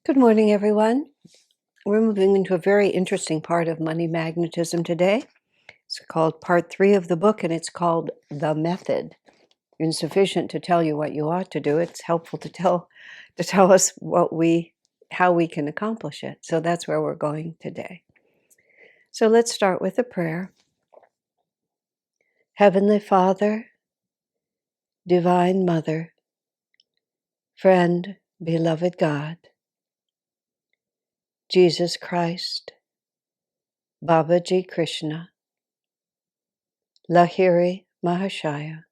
Good morning, everyone. We're moving into a very interesting part of money magnetism today. It's called part 3 of the book, and it's called The Method. Insufficient to tell you what you ought to do. It's helpful to tell us how we can accomplish it. So that's where we're going today. So let's start with a prayer. Heavenly Father, Divine Mother, Friend, Beloved God, Jesus Christ, Babaji Krishna, Lahiri Mahashaya,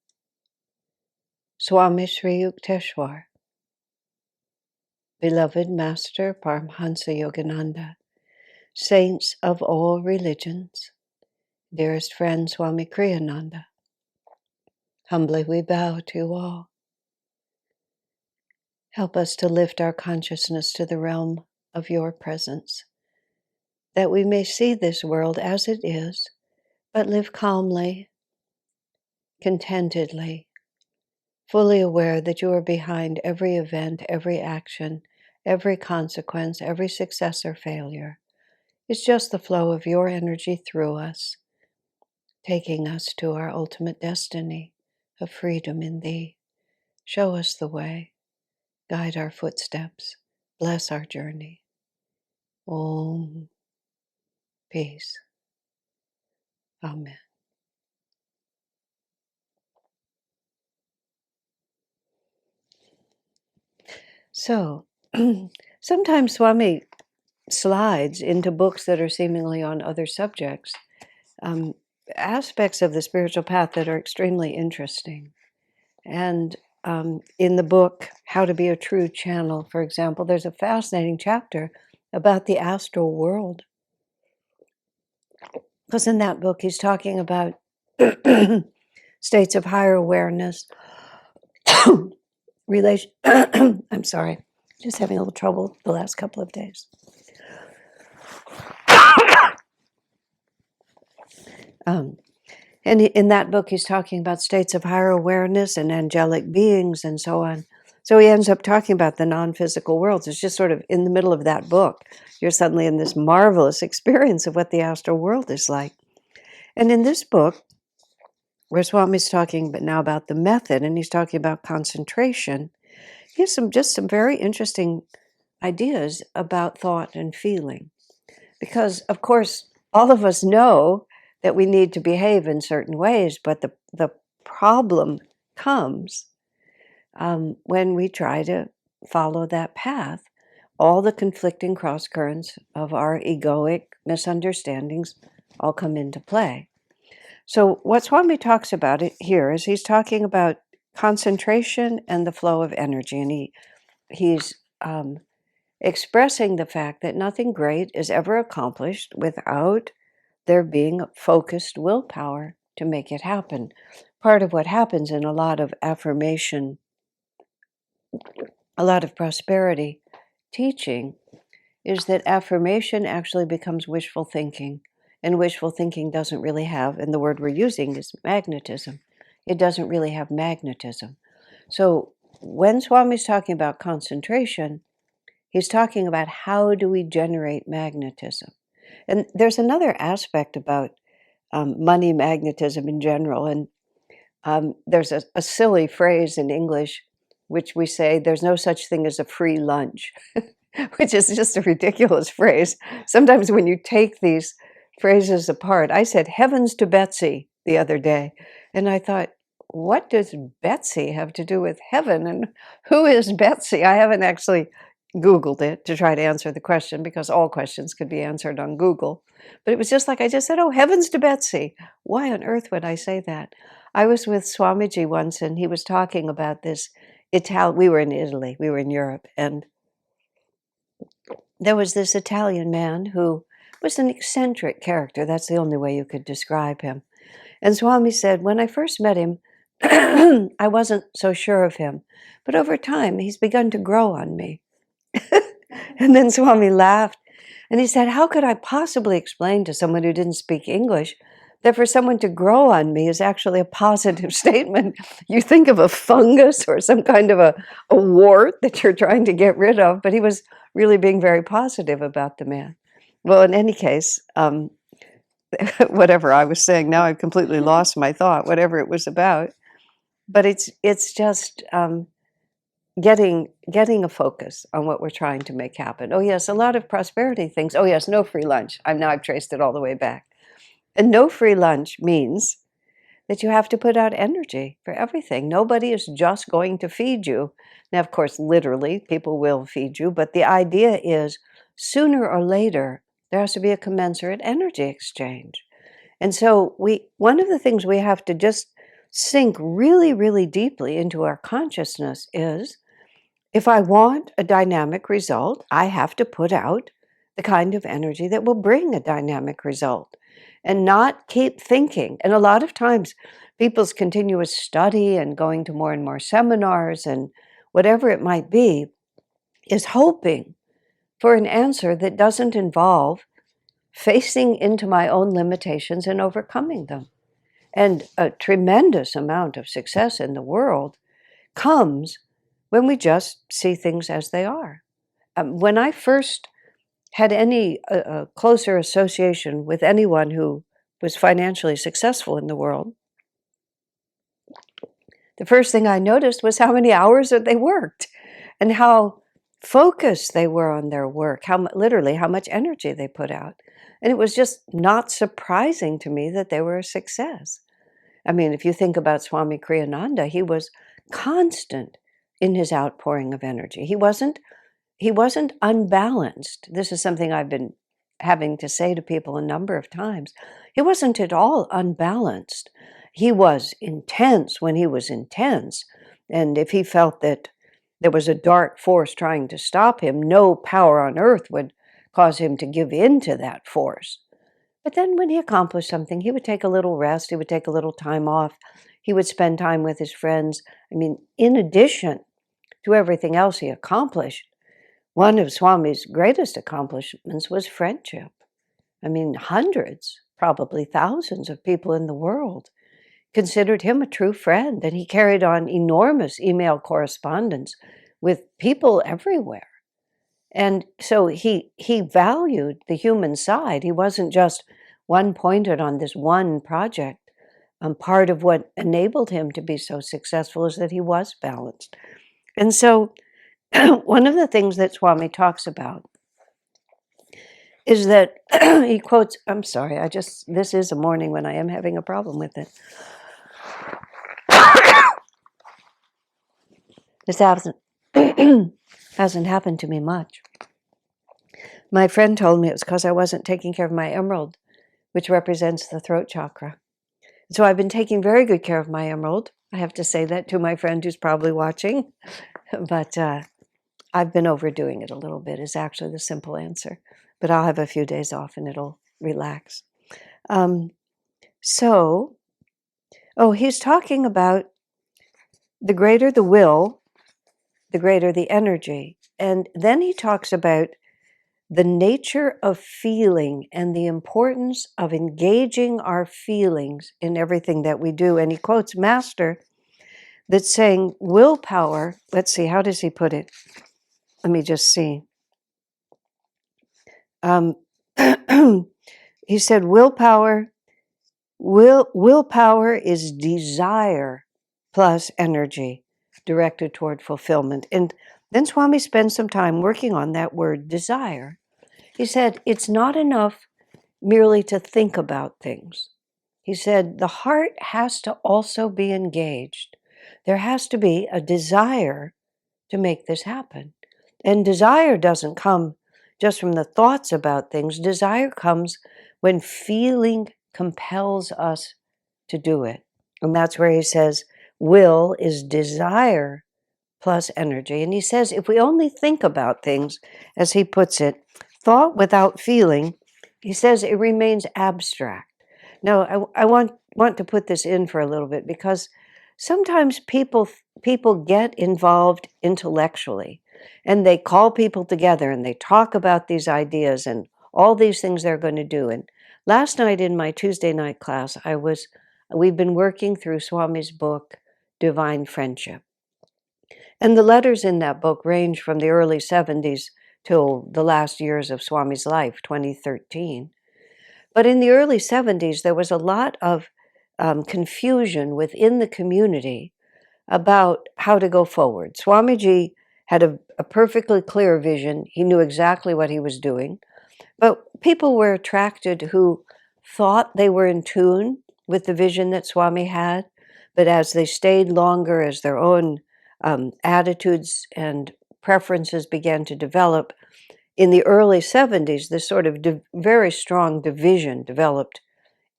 Swami Sri Yukteswar, Beloved Master Paramhansa Yogananda, Saints of all religions, dearest friend Swami Kriyananda, humbly we bow to you all. Help us to lift our consciousness to the realm of your presence, that we may see this world as it is, but live calmly, contentedly, fully aware that you are behind every event, every action, every consequence, every success or failure. It's just the flow of your energy through us, taking us to our ultimate destiny of freedom in thee. Show us the way, guide our footsteps, bless our journey. Om. Peace. Amen. So, sometimes Swami slides into books that are seemingly on other subjects, aspects of the spiritual path that are extremely interesting. And in the book, How to Be a True Channel, for example, there's a fascinating chapter about the astral world. Because in that book, he's talking about states of higher awareness, relation. I'm sorry, just having a little trouble the last couple of days. And in that book, he's talking about states of higher awareness and angelic beings and so on. So he ends up talking about the non-physical worlds. It's just sort of in the middle of that book. You're suddenly in this marvelous experience of what the astral world is like. And in this book, where Swami's talking but now about the method, and he's talking about concentration, he has some very interesting ideas about thought and feeling. Because, of course, all of us know that we need to behave in certain ways, but the problem comes when we try to follow that path. All the conflicting cross currents of our egoic misunderstandings all come into play. So what Swami talks about it here is he's talking about concentration and the flow of energy, and he's expressing the fact that nothing great is ever accomplished without there being focused willpower to make it happen. Part of what happens in a lot of affirmation, a lot of prosperity teaching, is that affirmation actually becomes wishful thinking. And wishful thinking doesn't really have, and the word we're using is magnetism. It doesn't really have magnetism. So when Swami's talking about concentration, he's talking about how do we generate magnetism. And there's another aspect about money magnetism in general. And there's a silly phrase in English, which we say, there's no such thing as a free lunch, which is just a ridiculous phrase. Sometimes when you take these phrases apart, I said, heavens to Betsy the other day. And I thought, what does Betsy have to do with heaven? And who is Betsy? I haven't actually Googled it to try to answer the question, because all questions could be answered on Google. But it was just like I just said, oh, heavens to Betsy. Why on earth would I say that? I was with Swamiji once, and he was talking about this we were in Italy, we were in Europe, and there was this Italian man who was an eccentric character. That's the only way you could describe him. And Swami said, when I first met him, I wasn't so sure of him. But over time, he's begun to grow on me. And then Swami laughed, and he said, how could I possibly explain to someone who didn't speak English that for someone to grow on me is actually a positive statement. You think of a fungus or some kind of a wart that you're trying to get rid of, but he was really being very positive about the man. Well, in any case, whatever I was saying, now I've completely lost my thought, whatever it was about. But it's just getting a focus on what we're trying to make happen. Oh yes, a lot of prosperity things. Oh yes, no free lunch. I've traced it all the way back. And no free lunch means that you have to put out energy for everything. Nobody is just going to feed you. Now, of course, literally, people will feed you, but the idea is sooner or later, there has to be a commensurate energy exchange. And so one of the things we have to just sink really, really deeply into our consciousness is, if I want a dynamic result, I have to put out the kind of energy that will bring a dynamic result and not keep thinking. And a lot of times, people's continuous study and going to more and more seminars and whatever it might be is hoping for an answer that doesn't involve facing into my own limitations and overcoming them. And a tremendous amount of success in the world comes when we just see things as they are. When I first had any closer association with anyone who was financially successful in the world, the first thing I noticed was how many hours that they worked and how focused they were on their work, literally how much energy they put out. And it was just not surprising to me that they were a success. I mean, if you think about Swami Kriyananda, he was constant in his outpouring of energy. He wasn't unbalanced. This is something I've been having to say to people a number of times. He wasn't at all unbalanced. He was intense when he was intense. And if he felt that there was a dark force trying to stop him, no power on earth would cause him to give in to that force. But then when he accomplished something, he would take a little rest, he would take a little time off, he would spend time with his friends. I mean, in addition to everything else he accomplished, one of Swami's greatest accomplishments was friendship. I mean, hundreds, probably thousands of people in the world considered him a true friend, and he carried on enormous email correspondence with people everywhere. And so he valued the human side. He wasn't just one-pointed on this one project. Part of what enabled him to be so successful is that he was balanced. And so one of the things that Swami talks about is that he quotes, I'm sorry, this is a morning when I am having a problem with it. This hasn't happened to me much. My friend told me it was because I wasn't taking care of my emerald, which represents the throat chakra. So I've been taking very good care of my emerald. I have to say that to my friend who's probably watching, but I've been overdoing it a little bit is actually the simple answer. But I'll have a few days off and it'll relax. He's talking about the greater the will, the greater the energy. And then he talks about the nature of feeling and the importance of engaging our feelings in everything that we do. And he quotes Master that's saying willpower, let's see, how does he put it? Let me just see. He said willpower is desire plus energy directed toward fulfillment. And then Swami spends some time working on that word desire. He said it's not enough merely to think about things. He said the heart has to also be engaged. There has to be a desire to make this happen. And desire doesn't come just from the thoughts about things. Desire comes when feeling compels us to do it. And that's where he says will is desire plus energy. And he says if we only think about things, as he puts it, thought without feeling, he says it remains abstract. Now, I want to put this in for a little bit because sometimes people get involved intellectually and they call people together and they talk about these ideas and all these things they're going to do. And Last night in my Tuesday night class, we've been working through Swami's book, Divine Friendship. And the letters in that book range from the early 70s till the last years of Swami's life, 2013. But in the early 70s, there was a lot of confusion within the community about how to go forward. Swamiji had a perfectly clear vision. He knew exactly what he was doing. But people were attracted who thought they were in tune with the vision that Swami had. But as they stayed longer, as their own attitudes and preferences began to develop, in the early 70s, this sort of very strong division developed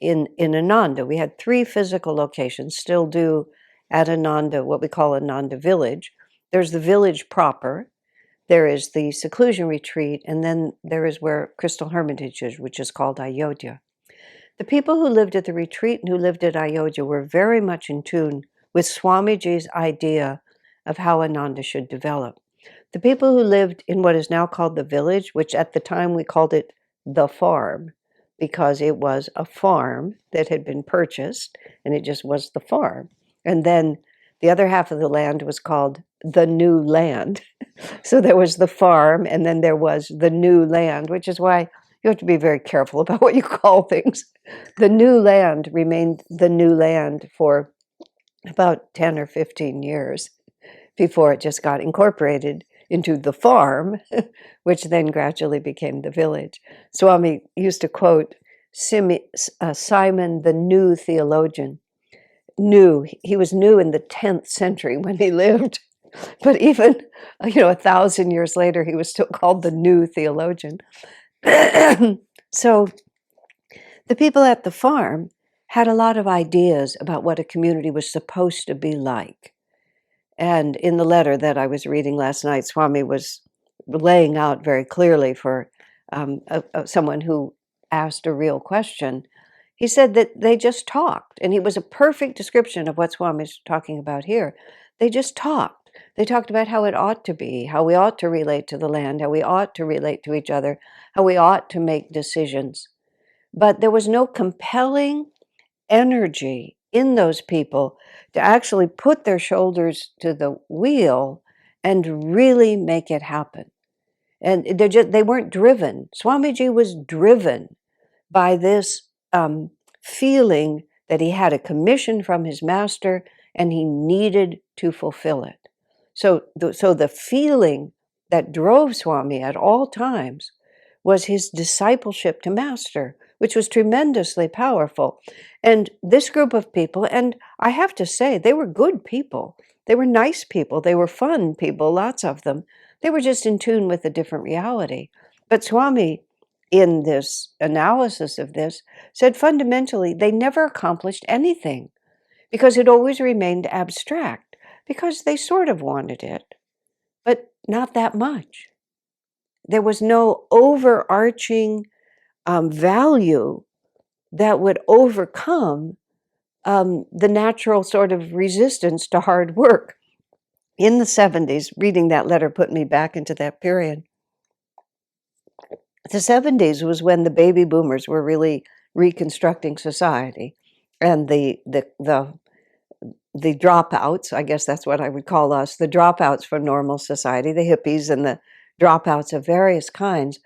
in Ananda. We had 3 physical locations, still do at Ananda, what we call Ananda Village. There's the village proper, there is the seclusion retreat, and then there is where Crystal Hermitage is, which is called Ayodhya. The people who lived at the retreat and who lived at Ayodhya were very much in tune with Swamiji's idea of how Ananda should develop. The people who lived in what is now called the village, which at the time we called it the farm, because it was a farm that had been purchased, and it just was the farm. And then the other half of the land was called the new land. So there was the farm, and then there was the new land, which is why you have to be very careful about what you call things. The new land remained the new land for about 10 or 15 years before it just got incorporated into the farm, which then gradually became the village. Swami used to quote Simon, the new theologian. New, he was new in the 10th century when he lived, but even 1,000 years later, he was still called the new theologian. So the people at the farm had a lot of ideas about what a community was supposed to be like. And in the letter that I was reading last night, Swami was laying out very clearly for someone who asked a real question. He said that they just talked, and it was a perfect description of what Swami's talking about here. They just talked. They talked about how it ought to be, how we ought to relate to the land, how we ought to relate to each other, how we ought to make decisions. But there was no compelling energy in those people to actually put their shoulders to the wheel and really make it happen. And they weren't driven. Swamiji was driven by this feeling that he had a commission from his master and he needed to fulfill it. So the feeling that drove Swami at all times was his discipleship to master, which was tremendously powerful. And this group of people, and I have to say, they were good people. They were nice people. They were fun people, lots of them. They were just in tune with a different reality. But Swami, in this analysis of this, said fundamentally they never accomplished anything because it always remained abstract, because they sort of wanted it, but not that much. There was no overarching value that would overcome the natural sort of resistance to hard work. In the 70s, reading that letter put me back into that period. The 70s was when the baby boomers were really reconstructing society, and the dropouts, I guess that's what I would call us, the dropouts from normal society, the hippies and the dropouts of various kinds,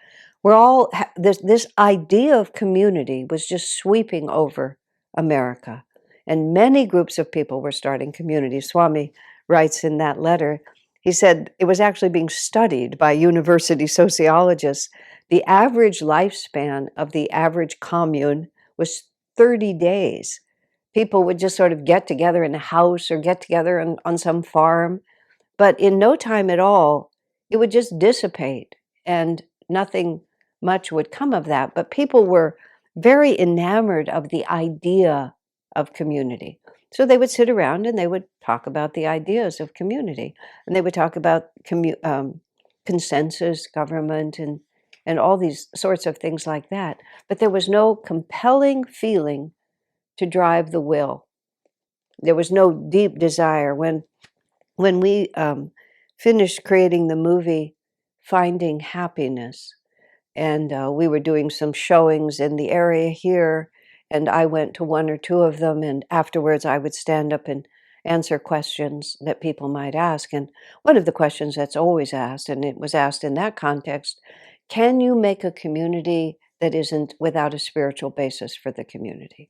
were all, this idea of community was just sweeping over America. And many groups of people were starting communities. Swami writes in that letter, he said it was actually being studied by university sociologists. The average lifespan of the average commune was 30 days. People would just sort of get together in a house or get together on some farm. But in no time at all, it would just dissipate and nothing much would come of that. But people were very enamored of the idea of community. So they would sit around and they would talk about the ideas of community. And they would talk about consensus, government, and all these sorts of things like that. But there was no compelling feeling to drive the will. There was no deep desire. When we finished creating the movie Finding Happiness, and we were doing some showings in the area here, and I went to one or two of them, and afterwards I would stand up and answer questions that people might ask. And one of the questions that's always asked, and it was asked in that context, can you make a community that isn't without a spiritual basis for the community?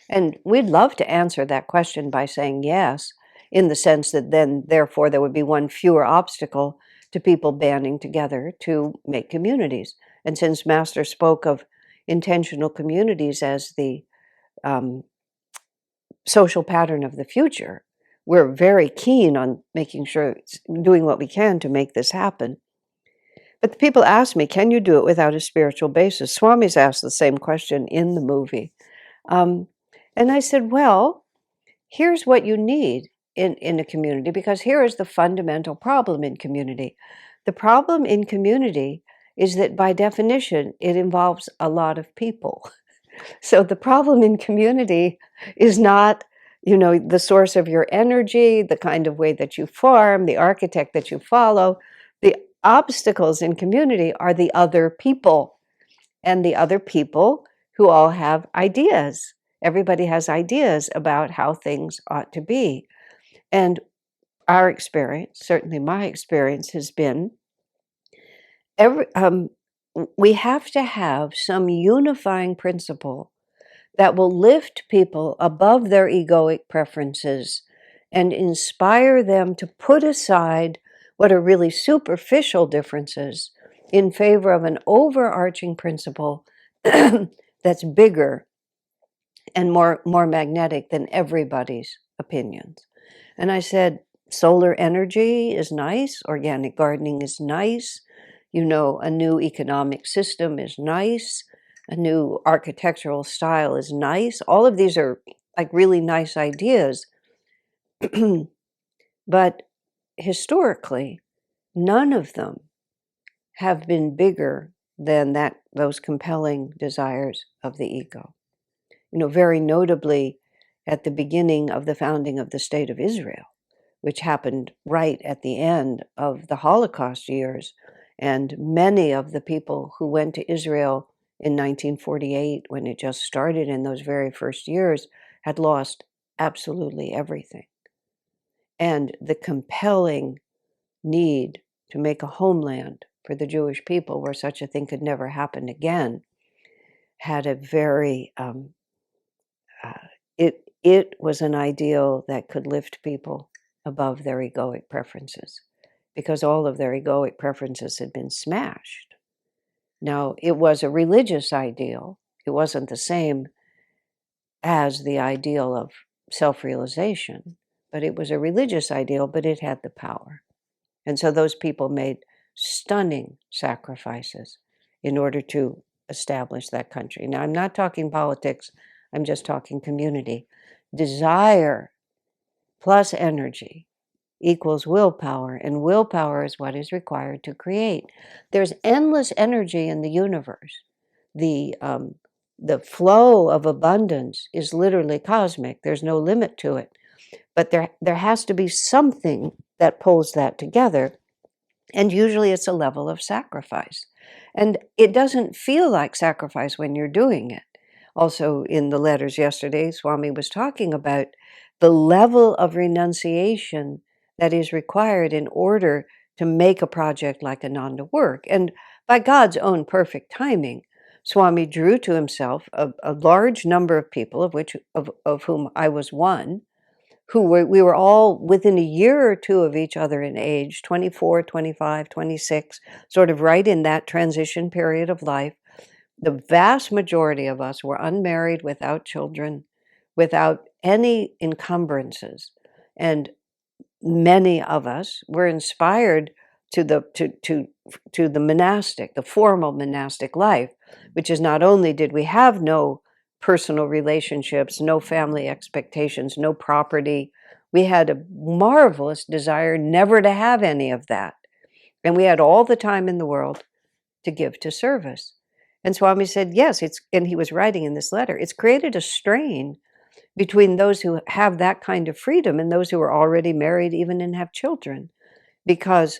And we'd love to answer that question by saying yes, in the sense that then, therefore, there would be one fewer obstacle to people banding together to make communities. And since Master spoke of intentional communities as the um, social pattern of the future, we're very keen on making sure, doing what we can to make this happen. But the people ask me, can you do it without a spiritual basis? Swami's asked the same question in the movie. Um, and I said, well, here's what you need in a community, because here is the fundamental problem in community. The problem in community is that by definition, it involves a lot of people. So the problem in community is not, the source of your energy, the kind of way that you farm, the architect that you follow. The obstacles in community are the other people, and the other people who all have ideas. Everybody has ideas about how things ought to be. And our experience, certainly my experience, has been we have to have some unifying principle that will lift people above their egoic preferences and inspire them to put aside what are really superficial differences in favor of an overarching principle that's bigger and more magnetic than everybody's opinions. And I said, solar energy is nice, organic gardening is nice, a new economic system is nice, a new architectural style is nice. All of these are like really nice ideas. But historically, none of them have been bigger than those compelling desires of the ego. Very notably at the beginning of the founding of the State of Israel, which happened right at the end of the Holocaust years. And many of the people who went to Israel in 1948, when it just started in those very first years, had lost absolutely everything. And the compelling need to make a homeland for the Jewish people where such a thing could never happen again had a very it was an ideal that could lift people above their egoic preferences, because all of their egoic preferences had been smashed. Now, it was a religious ideal. It wasn't the same as the ideal of self-realization, but it was a religious ideal, but it had the power. And so those people made stunning sacrifices in order to establish that country. Now, I'm not talking politics, I'm just talking community. Desire plus energy equals willpower, and willpower is what is required to create. There's endless energy in the universe. The flow of abundance is literally cosmic. There's no limit to it. But there has to be something that pulls that together. And usually it's a level of sacrifice. And it doesn't feel like sacrifice when you're doing it. Also, in the letters yesterday, Swami was talking about the level of renunciation that is required in order to make a project like Ananda work. And by God's own perfect timing, Swami drew to himself a large number of people, of whom I was one, we were all within a year or two of each other in age, 24, 25, 26, sort of right in that transition period of life. The vast majority of us were unmarried, without children, without any encumbrances. And many of us were inspired to the monastic, the formal monastic life, which is not only did we have no personal relationships, no family expectations, no property, we had a marvelous desire never to have any of that. And we had all the time in the world to give to service. And Swami said, yes, and he was writing in this letter, it's created a strain between those who have that kind of freedom and those who are already married even and have children, because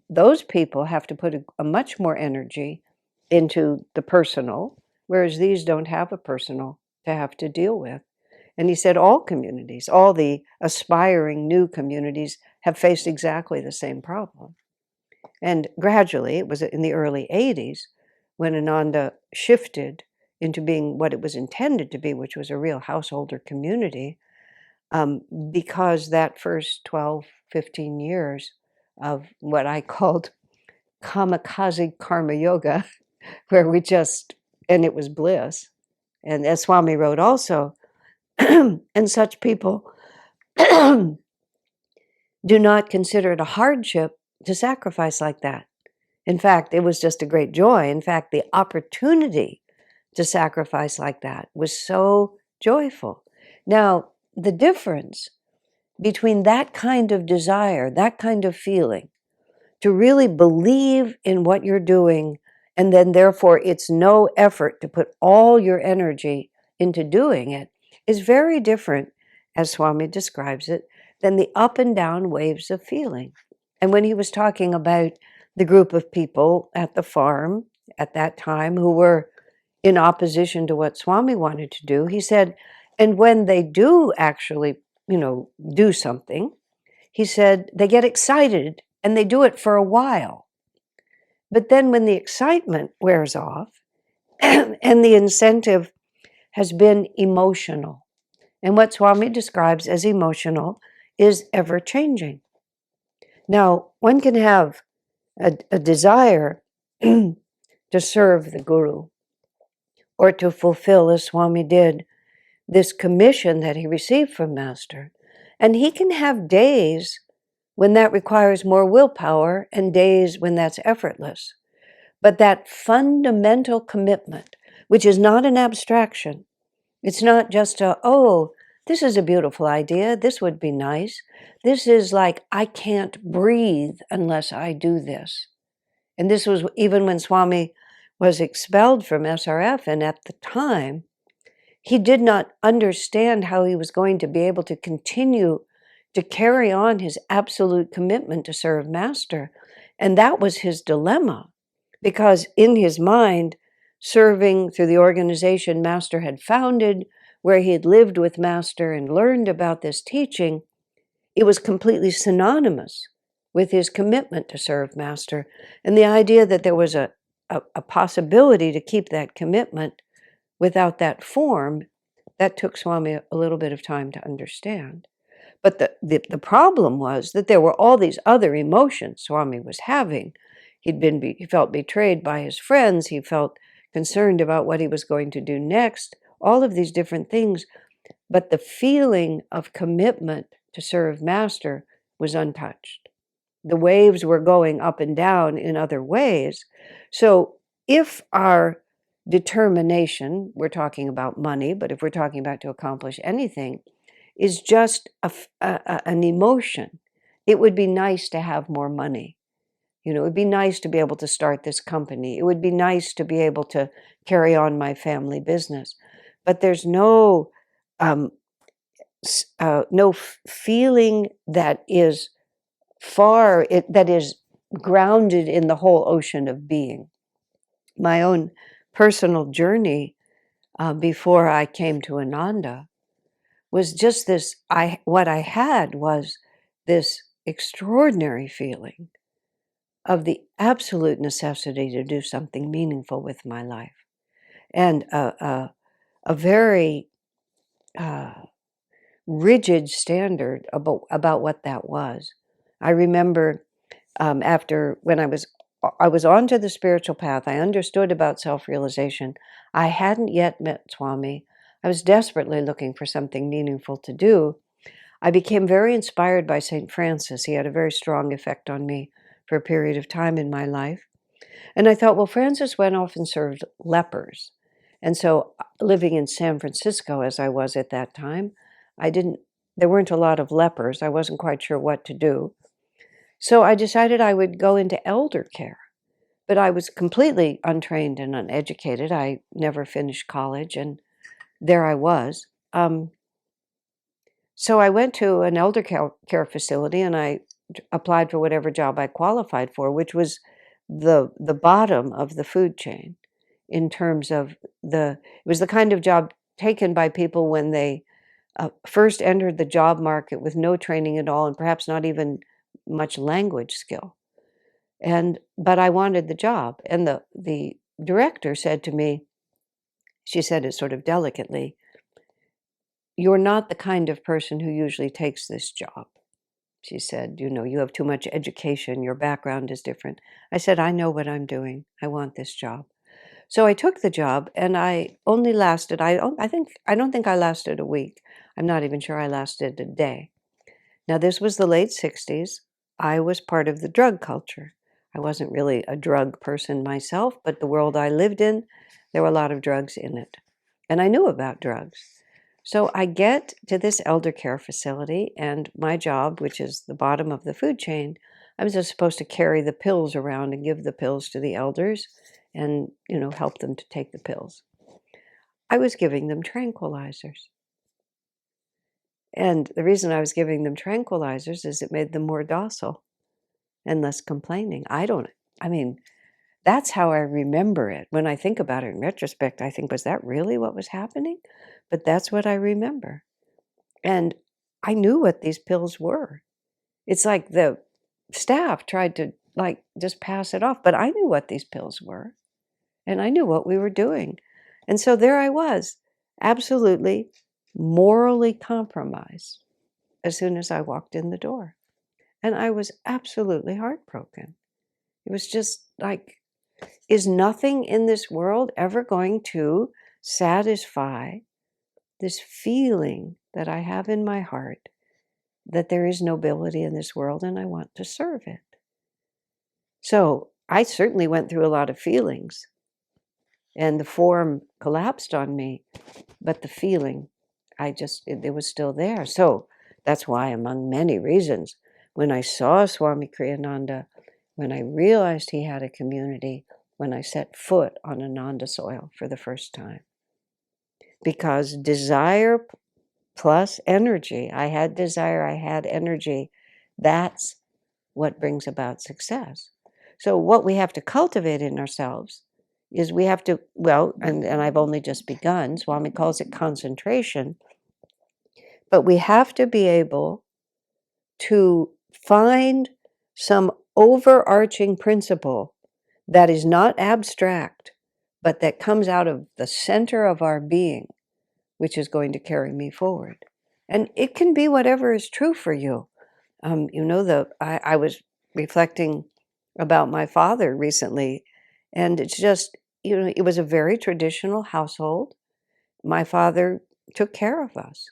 those people have to put a much more energy into the personal, whereas these don't have a personal to have to deal with. And he said all communities, all the aspiring new communities, have faced exactly the same problem. And gradually, it was in the early 80s when Ananda shifted into being what it was intended to be, which was a real householder community, because that first 12, 15 years of what I called kamikaze karma yoga, where we just, and it was bliss. And as Swami wrote also, and such people do not consider it a hardship to sacrifice like that. In fact, it was just a great joy. In fact, the opportunity to sacrifice like that was so joyful. Now, the difference between that kind of desire, that kind of feeling, to really believe in what you're doing, and then therefore it's no effort to put all your energy into doing it, is very different, as Swami describes it, than the up and down waves of feeling. And when he was talking about the group of people at the farm at that time who were in opposition to what Swami wanted to do, he said, and when they do actually, do something, he said, they get excited and they do it for a while. But then when the excitement wears off and the incentive has been emotional, and what Swami describes as emotional is ever changing. Now, one can have a desire to serve the Guru or to fulfill, as Swami did, this commission that he received from Master. And he can have days when that requires more willpower and days when that's effortless. But that fundamental commitment, which is not an abstraction, it's not just this is a beautiful idea, this would be nice. This is like, I can't breathe unless I do this. And this was even when Swami was expelled from SRF, and at the time, he did not understand how he was going to be able to continue to carry on his absolute commitment to serve Master. And that was his dilemma, because in his mind, serving through the organization Master had founded, where he had lived with Master and learned about this teaching, it was completely synonymous with his commitment to serve Master. And the idea that there was a possibility to keep that commitment without that form, that took Swami a little bit of time to understand. But the problem was that there were all these other emotions Swami was having. He felt betrayed by his friends. He felt concerned about what he was going to do next, all of these different things. But the feeling of commitment to serve Master was untouched. The waves were going up and down in other ways. So if our determination, we're talking about money, but if we're talking about to accomplish anything, is just an emotion, it would be nice to have more money. It would be nice to be able to start this company. It would be nice to be able to carry on my family business. But there's no feeling that is that is grounded in the whole ocean of being. My own personal journey before I came to Ananda was just this. What I had was this extraordinary feeling of the absolute necessity to do something meaningful with my life, and a very rigid standard about what that was. I remember after when I was onto the spiritual path, I understood about self-realization. I hadn't yet met Swami. I was desperately looking for something meaningful to do. I became very inspired by St. Francis. He had a very strong effect on me for a period of time in my life. And I thought, well, Francis went off and served lepers. And so living in San Francisco, as I was at that time, there weren't a lot of lepers. I wasn't quite sure what to do. So I decided I would go into elder care. But I was completely untrained and uneducated. I never finished college, and there I was. So I went to an elder care facility, and I applied for whatever job I qualified for, which was the bottom of the food chain. in terms of it was the kind of job taken by people when they first entered the job market with no training at all and perhaps not even much language skill. But I wanted the job. And the director said to me, she said it sort of delicately, "You're not the kind of person who usually takes this job." She said, "You have too much education. Your background is different." I said, "I know what I'm doing. I want this job." So I took the job, and I only lasted, I don't think I lasted a week. I'm not even sure I lasted a day. Now, this was the late 60s. I was part of the drug culture. I wasn't really a drug person myself, but the world I lived in, there were a lot of drugs in it. And I knew about drugs. So I get to this elder care facility, and my job, which is the bottom of the food chain, I was just supposed to carry the pills around and give the pills to the elders and, help them to take the pills. I was giving them tranquilizers. And the reason I was giving them tranquilizers is it made them more docile and less complaining. I mean, that's how I remember it. When I think about it in retrospect, I think, was that really what was happening? But that's what I remember. And I knew what these pills were. It's like the staff tried to just pass it off, but I knew what these pills were and I knew what we were doing. And so there I was, absolutely morally compromised as soon as I walked in the door. And I was absolutely heartbroken. It was just like, is nothing in this world ever going to satisfy this feeling that I have in my heart that there is nobility in this world and I want to serve it? So I certainly went through a lot of feelings, and the form collapsed on me, but the feeling, it was still there. So that's why, among many reasons, when I saw Swami Kriyananda, when I realized he had a community, when I set foot on Ananda soil for the first time. Because desire plus energy, I had desire, I had energy, that's what brings about success. So what we have to cultivate in ourselves is we have to, and I've only just begun, Swami calls it concentration, but we have to be able to find some overarching principle that is not abstract, but that comes out of the center of our being, which is going to carry me forward. And it can be whatever is true for you. I was reflecting about my father recently, and it's just, it was a very traditional household. My father took care of us.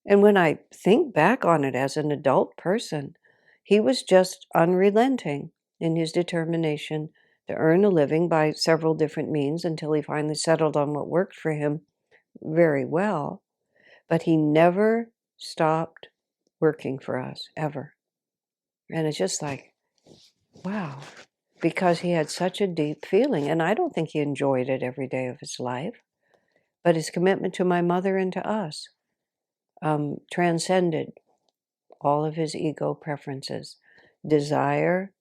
And when I think back on it as an adult person, he was just unrelenting in his determination to earn a living by several different means until he finally settled on what worked for him very well. But he never stopped working for us, ever. And it's just like, wow, because he had such a deep feeling. And I don't think he enjoyed it every day of his life, but his commitment to my mother and to us transcended all of his ego preferences. Desire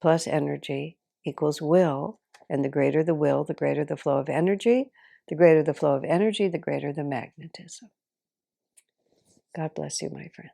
plus energy equals will, and the greater the will, the greater the flow of energy. The greater the flow of energy, the greater the magnetism. God bless you, my friends.